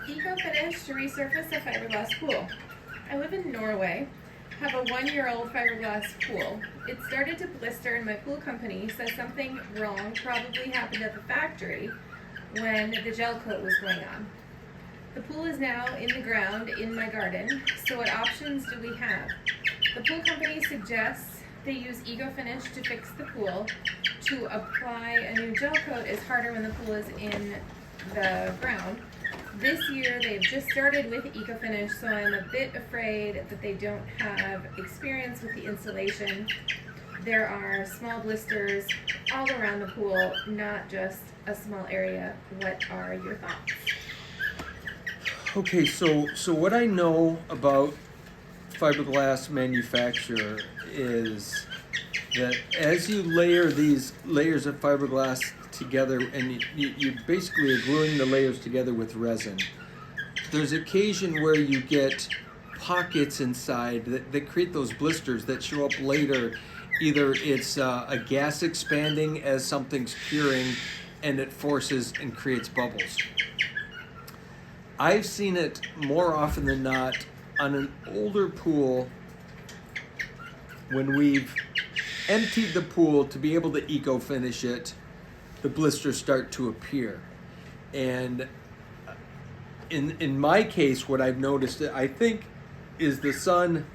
Eco-finish to resurface a fiberglass pool. I live in Norway, have a 1-year-old fiberglass pool. It started to blister and my pool company says something wrong probably happened at the factory when the gel coat was going on. The pool is now in the ground in my garden, so what options do we have? The pool company suggests they use Eco-finish to fix the pool. To apply a new gel coat is harder when the pool is in the ground. This year they've just started with Eco-finish, so I'm a bit afraid that they don't have experience with the installation. There are small blisters all around the pool, not just a small area. What are your thoughts? Okay, so what I know about fiberglass manufacture is that as you layer these layers of fiberglass together, and you basically are gluing the layers together with resin, there's occasion where you get pockets inside that create those blisters that show up later. Either it's a gas expanding as something's curing and it forces and creates bubbles. I've seen it more often than not on an older pool when we've emptied the pool to be able to eco-finish it. The blisters start to appear. And in my case, what I've noticed, I think, is the sun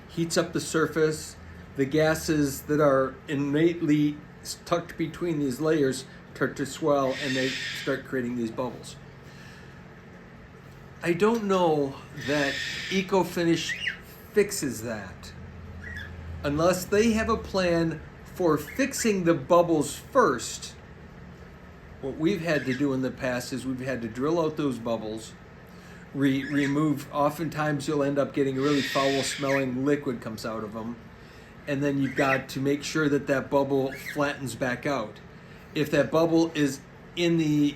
heats up the surface. The gases that are innately tucked between these layers start to swell and they start creating these bubbles. I don't know that Eco-finish fixes that unless they have a plan for fixing the bubbles first. What we've had to do in the past is we've had to drill out those bubbles, remove, oftentimes you'll end up getting a really foul smelling liquid comes out of them, and then you've got to make sure that that bubble flattens back out. If that bubble is in the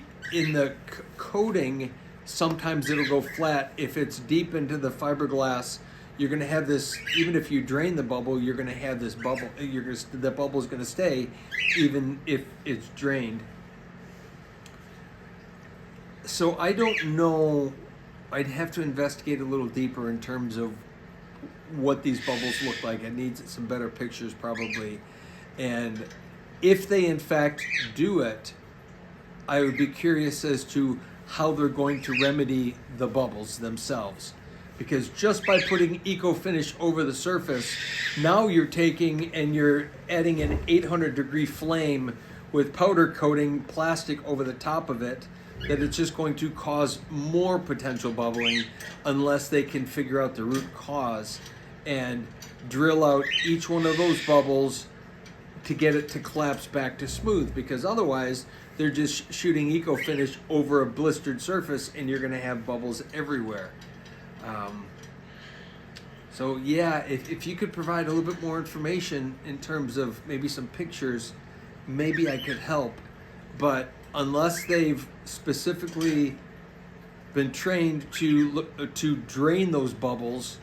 coating, sometimes it'll go flat. If it's deep into the fiberglass, you're going to have this, even if you drain the bubble, you're going to have this bubble. The bubble is going to stay even if it's drained. So I don't know. I'd have to investigate a little deeper in terms of what these bubbles look like. It needs some better pictures probably. And if they in fact do it, I would be curious as to how they're going to remedy the bubbles themselves. Because just by putting Eco-finish over the surface, now you're taking and you're adding an 800-degree flame with powder coating plastic over the top of it, that it's just going to cause more potential bubbling unless they can figure out the root cause and drill out each one of those bubbles to get it to collapse back to smooth, because otherwise they're just shooting Eco-finish over a blistered surface and you're going to have bubbles everywhere. So yeah, if you could provide a little bit more information in terms of maybe some pictures, maybe I could help. But unless they've specifically been trained to drain those bubbles,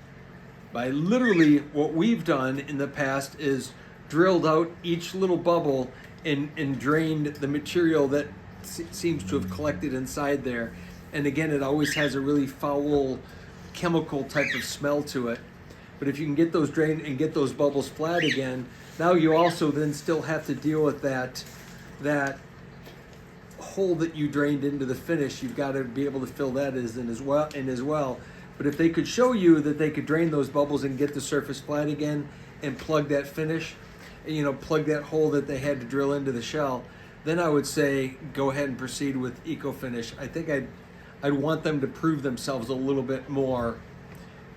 by literally what we've done in the past is drilled out each little bubble and drained the material that seems to have collected inside there. And again, it always has a really foul chemical type of smell to it. But if you can get those drained and get those bubbles flat again, now you also then still have to deal with that hole that you drained into the finish. You've got to be able to fill that in as well. But if they could show you that they could drain those bubbles and get the surface flat again and plug that finish, plug that hole that they had to drill into the shell, then I would say go ahead and proceed with Eco-finish. I think I'd want them to prove themselves a little bit more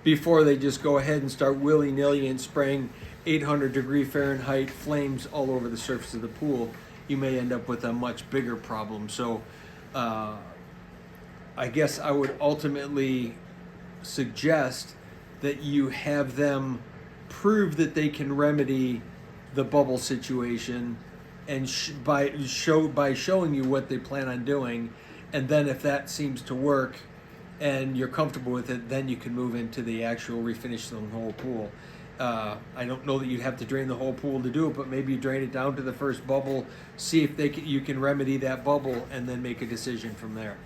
before they just go ahead and start willy-nilly and spraying 800-degree Fahrenheit flames all over the surface of the pool. You may end up with a much bigger problem. So I guess I would ultimately suggest that you have them prove that they can remedy the bubble situation, and by showing you what they plan on doing, and then if that seems to work and you're comfortable with it, then you can move into the actual refinish the whole pool. I don't know that you have to drain the whole pool to do it, but maybe you drain it down to the first bubble, see if you can remedy that bubble, and then make a decision from there.